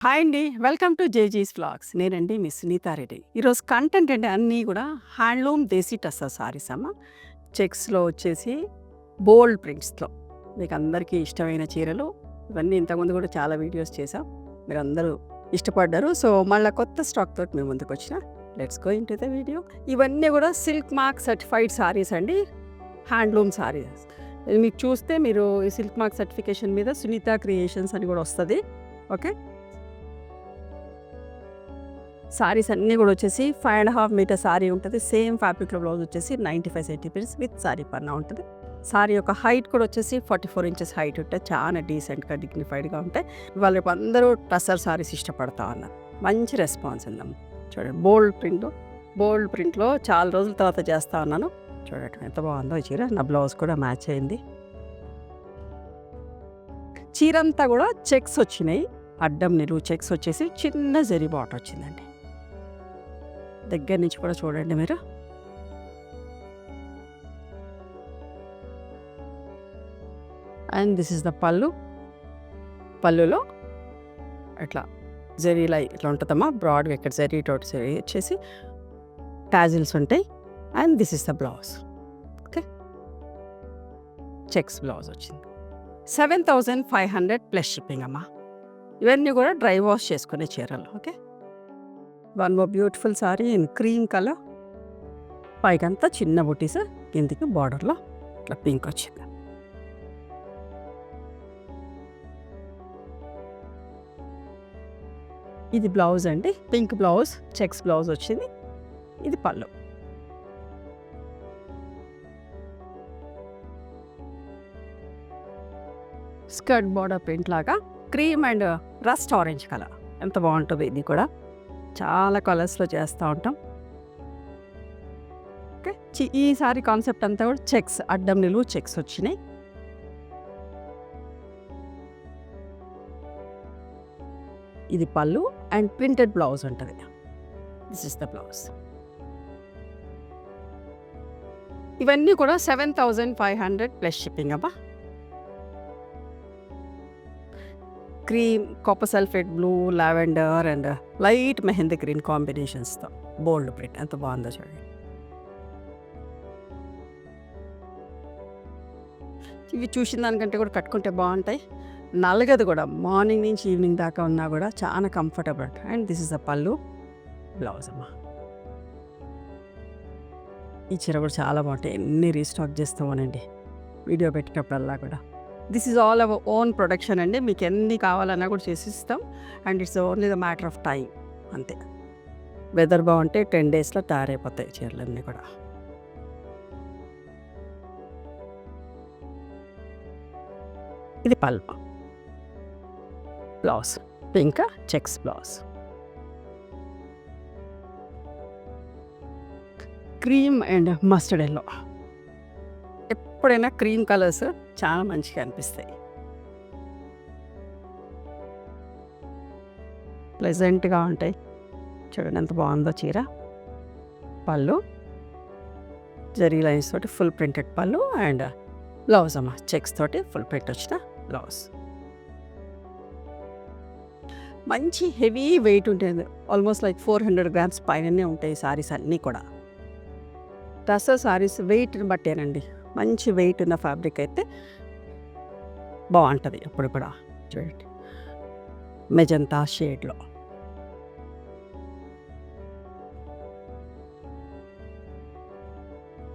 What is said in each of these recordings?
Hi అండి. Welcome to జేజీస్ vlogs. నేనండి మీ సునీతారెడ్డి. ఈరోజు కంటెంట్ అంటే అన్నీ కూడా హ్యాండ్లూమ్ దేశీ టస్సర్ సారీస్ అమ్మ. చెక్స్‌లో వచ్చేసి బోల్డ్ ప్రింట్స్‌లో మీకు అందరికీ ఇష్టమైన చీరలు ఇవన్నీ ఇంతకుముందు కూడా చాలా వీడియోస్ చేశాం. మీరందరూ ఇష్టపడ్డారు. సో, మళ్ళా కొత్త స్టాక్ తోటి మీ ముందుకొచ్చిన. Let's go into the video. ఇవన్నీ కూడా సిల్క్ మార్క్ సర్టిఫైడ్ సారీస్ అండి. హ్యాండ్లూమ్ సారీస్. మీకు చూస్తే మీరు ఈ సిల్క్ మార్క్ సర్టిఫికేషన్ మీద సునీత క్రియేషన్స్ అని కూడా వస్తది. ఓకే. సారీస్ అన్నీ కూడా వచ్చేసి 5.5 మీటర్ సారీ ఉంటుంది. సేమ్ ఫ్యాబ్రిక్‌లో బ్లౌజ్ వచ్చేసి 95 సెంటీమీటర్స్ విత్ సారీ పన్నా ఉంటుంది. సారీ యొక్క హైట్ కూడా వచ్చేసి 44 ఇంచెస్ హైట్ ఉంటాయి. చాలా డీసెంట్‌గా, డిగ్నిఫైడ్‌గా ఉంటాయి. ఇవాళ రేపు అందరూ టస్సర్ సారీస్ ఇష్టపడతా ఉన్నారు. మంచి రెస్పాన్స్ ఉందమ్మ. చూడండి బోల్డ్ ప్రింట్‌లో చాలా రోజుల తర్వాత చేస్తా ఉన్నాను. చూడండి ఎంత బాగుందో ఈ చీర. నా బ్లౌజ్ కూడా మ్యాచ్ అయింది. చీరంతా కూడా చెక్స్ వచ్చినాయి. అడ్డం నిలువు చెక్స్ వచ్చేసి చిన్న జరీ బార్డర్ వచ్చిందండి. దగ్గర నుంచి కూడా చూడండి మీరు. అండ్ దిస్ ఇస్ ద పళ్ళు. పళ్ళులో ఇట్లా జరీ ఇట్లా ఉంటుందమ్మా. బ్రాడ్గా ఇక్కడ జరీ తోటి జరీ వచ్చేసి టాజిల్స్ ఉంటాయి. And this is the blouse. Okay. Checks blouse వచ్చింది. 7,500 ప్లస్ షిప్పింగ్ అమ్మా. ఇవన్నీ కూడా డ్రై వాష్ చేసుకునే చీరలు. Okay. One more beautiful sari in cream colour. పైకంతా చిన్న బుటీస్, కిందికి బార్డర్లో ఇట్లా పింక్ వచ్చింది. ఇది బ్లౌజ్ అండి. పింక్ బ్లౌజ్, చెక్స్ బ్లౌజ్ వచ్చింది. ఇది పళ్ళు. స్కర్ట్ బార్డర్ ప్రింట్ లాగా cream and rust orange colour. ఎంత బాగుంటుంది ఇది కూడా. చాలా కలర్స్లో చేస్తూ ఉంటాం. ఓకే. ఈ సారీ కాన్సెప్ట్ అంతా కూడా చెక్స్, అడ్డం నిలువు చెక్స్ వచ్చినాయి. ఇది పళ్ళు అండ్ ప్రింటెడ్ బ్లౌజ్ ఉంటుంది. This is the blouse. ఇవన్నీ కూడా 7,500 ప్లస్ షిప్పింగ్ అబ్బా. Cream, copper sulphate blue, lavender and light mehndi green కాంబినేషన్స్తో బోల్డ్ ప్రింట్ ఎంత బాగుందో చూడండి. ఇవి చూసిన దానికంటే కూడా కట్టుకుంటే బాగుంటాయి. నలగదు కూడా. మార్నింగ్ నుంచి ఈవినింగ్ దాకా ఉన్నా కూడా చాలా comfortable. And this is the పళ్ళు, బ్లౌజ్ అమ్మా. ఈ చీర కూడా చాలా బాగుంటాయి. ఎన్ని రీస్టాక్ చేస్తామోనండి వీడియో పెట్టినప్పుడల్లా కూడా. This is all our own production అండి. మీకు ఎన్ని కావాలన్నా కూడా చేసిస్తాం. And it's only the matter of time అంతే. వెదర్ బాగుంటే 10 డేస్లో తయారైపోతాయి చీరలన్నీ కూడా. ఇది పళ్ళు, blouse pink checks blouse. Cream and mustard yellow. ఎప్పుడైనా క్రీమ్ కలర్స్ చాలా మంచిగా అనిపిస్తాయి. ప్లెజెంట్గా ఉంటాయి. చూడండి ఎంత బాగుందో చీర. పళ్ళు జరీ లైన్స్ తోటి ఫుల్ ప్రింటెడ్ పళ్ళు అండ్ బ్లౌజ్ అమ్మ. చెక్స్ తోటి ఫుల్ ప్రింట్ వచ్చిన బ్లౌజ్. మంచి హెవీ వెయిట్ ఉంటుంది. ఆల్మోస్ట్ లైక్ 400 గ్రామ్స్ పైననే ఉంటాయి సారీస్ అన్నీ కూడా. టస్సర్ సారీస్ వెయిట్ని బట్టేనండి. మంచి వెయిట్ ఉన్న ఫ్యాబ్రిక్ అయితే బాగుంటుంది ఎప్పుడు కూడా. చూడండి మెజంతా షేడ్లో.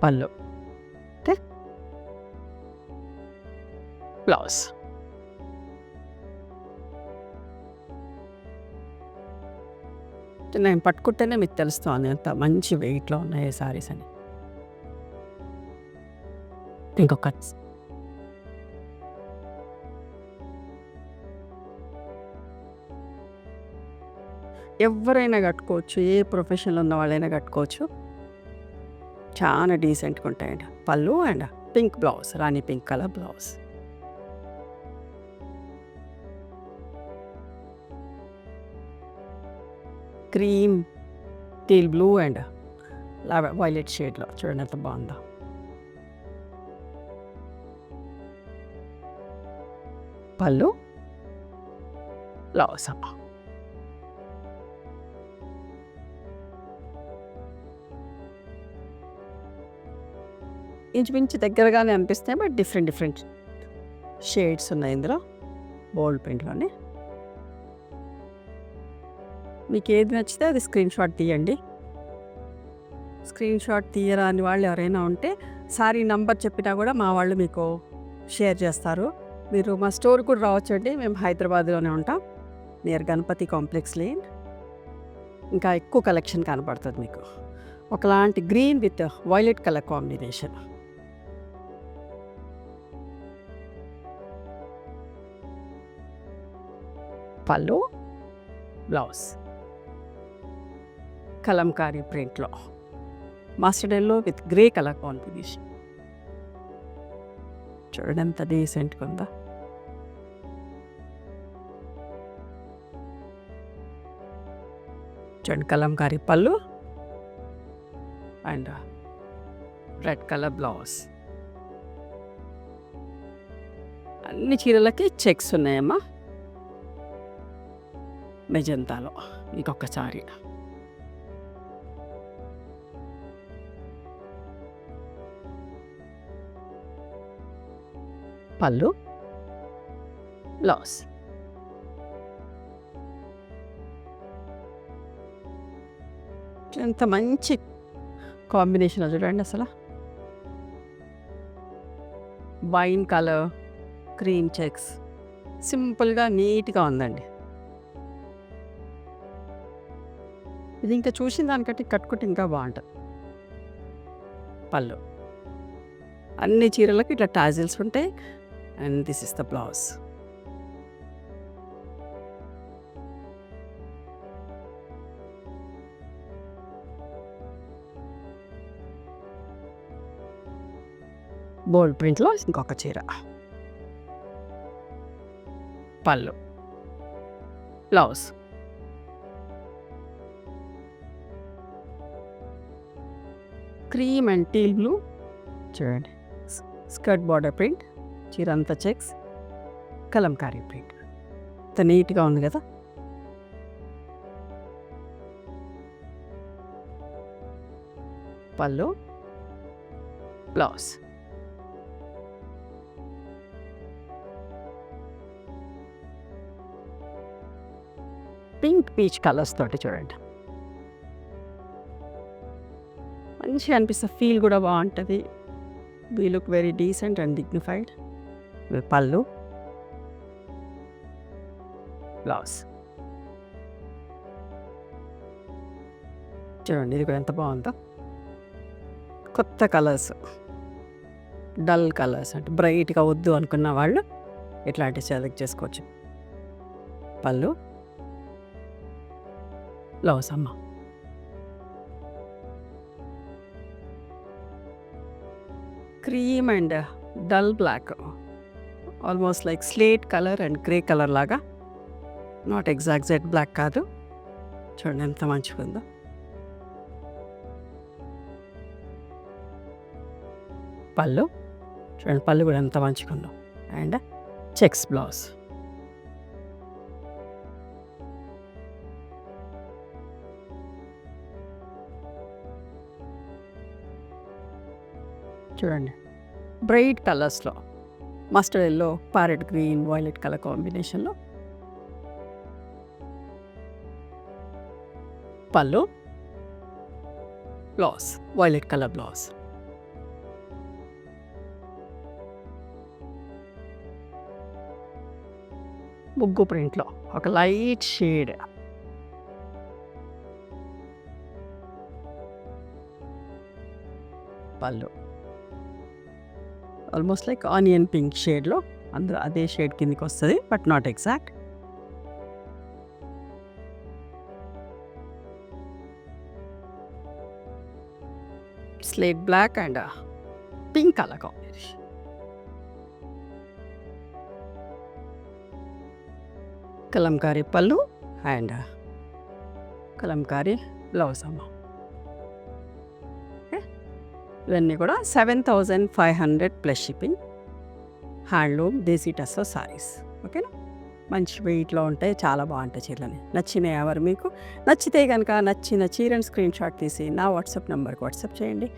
పళ్ళు ఓకే. బ్లౌజ్. నేను పట్టుకుంటేనే మీకు తెలుస్తుంది ఎంత మంచి వెయిట్లో ఉన్నాయి సారీస్ అని. ఇంకొక ఎవరైనా కట్టుకోవచ్చు. ఏ ప్రొఫెషన్లో ఉన్న వాళ్ళైనా కట్టుకోవచ్చు. చాలా డీసెంట్గా ఉంటాయండి. పళ్ళు and pink blouse, Rani pink colour blouse. Cream, teal blue and violet షేడ్లో చూడండి ఎంత బాగుందో. పళ్ళు, బ్లౌజ్ అమ్మ. ఇంచుమించు దగ్గరగానే అనిపిస్తాయి, బట్ డిఫరెంట్ డిఫరెంట్ షేడ్స్ ఉన్నాయి ఇందులో బోల్డ్ ప్రింట్లోనే. మీకు ఏది నచ్చితే అది స్క్రీన్ షాట్ తీయండి. స్క్రీన్ షాట్ తీయరాని వాళ్ళు ఎవరైనా ఉంటే సారీ నంబర్ చెప్పినా కూడా మా వాళ్ళు మీకు షేర్ చేస్తారు. మీరు మా స్టోర్ కూడా రావచ్చండి. మేము హైదరాబాద్లోనే ఉంటాం, నియర్ గణపతి కాంప్లెక్స్ లేన్. ఇంకా ఎక్కువ కలెక్షన్ కనపడుతుంది మీకు. ఒకలాంటి green with violet colour combination. పళ్ళు, బ్లౌజ్ కలంకారీ ప్రింట్లో mustard yellow with grey colour combination. చూడండి ఎంత డీసెంట్గా ఉందా. చూడండి కలంకారీ పళ్ళు అండ్ రెడ్ కలర్ బ్లౌజ్. అన్ని చీరలకి చెక్స్ ఉన్నాయమ్మా మెజంతాలో. ఇంకొకసారి పళ్ళు, బ్లౌజ్. ఎంత మంచి కాంబినేషన్ చూడండి అసలు. వైన్ కలర్, క్రీమ్ చెక్స్, సింపుల్గా నీట్గా ఉందండి. ఇది ఇంకా చూసిన దానికంటే కట్టుకుంటే ఇంకా బాగుంటుంది. పళ్ళు, అన్ని చీరలకు ఇట్లా టాజిల్స్ ఉంటాయి. And this is the blouse. Bold ప్రింట్లో ఇంకొక చీర. పళ్ళు, blouse. Cream and teal blue చూడండి. స్కర్ట్ బార్డర్ ప్రింట్, చీర అంతా చెక్స్, కలంకారీ ప్రింట్. అంత నీట్గా ఉంది కదా. పళ్ళు, బ్లౌజ్. పింక్ పీచ్ కలర్స్ తోటి చూడండి, మంచిగా అనిపిస్తుంది. ఫీల్ కూడా బాగుంటుంది. We look very decent and dignified. పళ్ళు, బ్లౌజ్. చూడండి ఇది కూడా ఎంత బాగుందో. కొత్త కలర్స్, డల్ కలర్స్ అంటే బ్రైట్గా వద్దు అనుకున్న వాళ్ళు ఇట్లాంటివి సెలెక్ట్ చేసుకోవచ్చు. పళ్ళు, బ్లౌజ్ అమ్మ. Cream and dull black, almost like slate colour and grey colour లాగా. నాట్ ఎగ్జాక్ట్ జెడ్ బ్లాక్ కాదు. చూడండి ఎంత మంచిగా ఉందో. పళ్ళు చూడండి, పళ్ళు కూడా ఎంత మంచిగా ఉందో. And checks blouse. చూడండి బ్రైట్ కలర్స్లో, mustard yellow, parrot green, violet colour కాంబినేషన్లో. పళ్ళు, బ్లౌజ్, వైలెట్ కలర్ బ్లౌజ్. ముగ్గు ప్రింట్లో ఒక లైట్ షేడ్. పళ్ళు ఆల్మోస్ట్ లైక్ ఆనియన్ పింక్ షేడ్లో, అందులో అదే షేడ్ కిందకి వస్తుంది, but not exact. Slate black and pink colour combination. Kalamkari పళ్ళు అండ్ కలంకారీ బ్లౌజ్ అమ్మ. ఇవన్నీ కూడా 7,500 plus shipping. Handloom desi tussar saris. ఓకేనా, మంచి వెయిట్లో ఉంటాయి, చాలా బాగుంటాయి చీరలని. నచ్చినాయి ఎవరు మీకు నచ్చితే కనుక నచ్చిన చీరని స్క్రీన్ షాట్ తీసి నా వాట్సాప్ నెంబర్కి వాట్సాప్ చేయండి.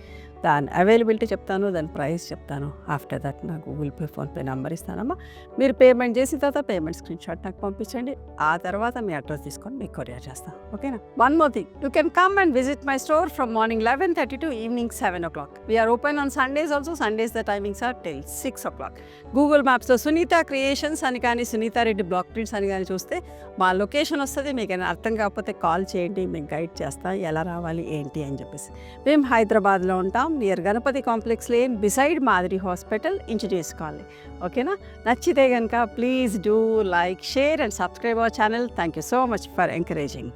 దాని అవైలబిలిటీ చెప్తాను, దాని ప్రైస్ చెప్తాను. ఆఫ్టర్ దట్ నా గూగుల్ పే, ఫోన్పే నెంబర్ ఇస్తానమ్మా. మీరు పేమెంట్ చేసిన తర్వాత పేమెంట్ స్క్రీన్ షాట్ నాకు పంపించండి. ఆ తర్వాత మీ అడ్రస్ తీసుకొని మీకు కొరియర్ చేస్తాను. ఓకేనా? One more thing, you can come and visit my store from morning 11:30 to evening 7 o'clock. We are open on Sundays also. Sundays the timings are till 6 o'clock. Google మ్యాప్స్లో Sunitha creations అని కానీ Sunitha Reddy block prints అని కానీ చూస్తే మా location వస్తుంది. మీకు ఏమైనా అర్థం కాకపోతే కాల్ చేయండి, మేము గైడ్ చేస్తాం ఎలా రావాలి ఏంటి అని చెప్పేసి. మేము హైదరాబాద్లో ఉంటాం, near Ganapathi complex lane, beside Madiri hospital, engineers colony. ఓకేనా? నచ్చితే కనుక please do like, share and subscribe our channel. Thank you so much for encouraging.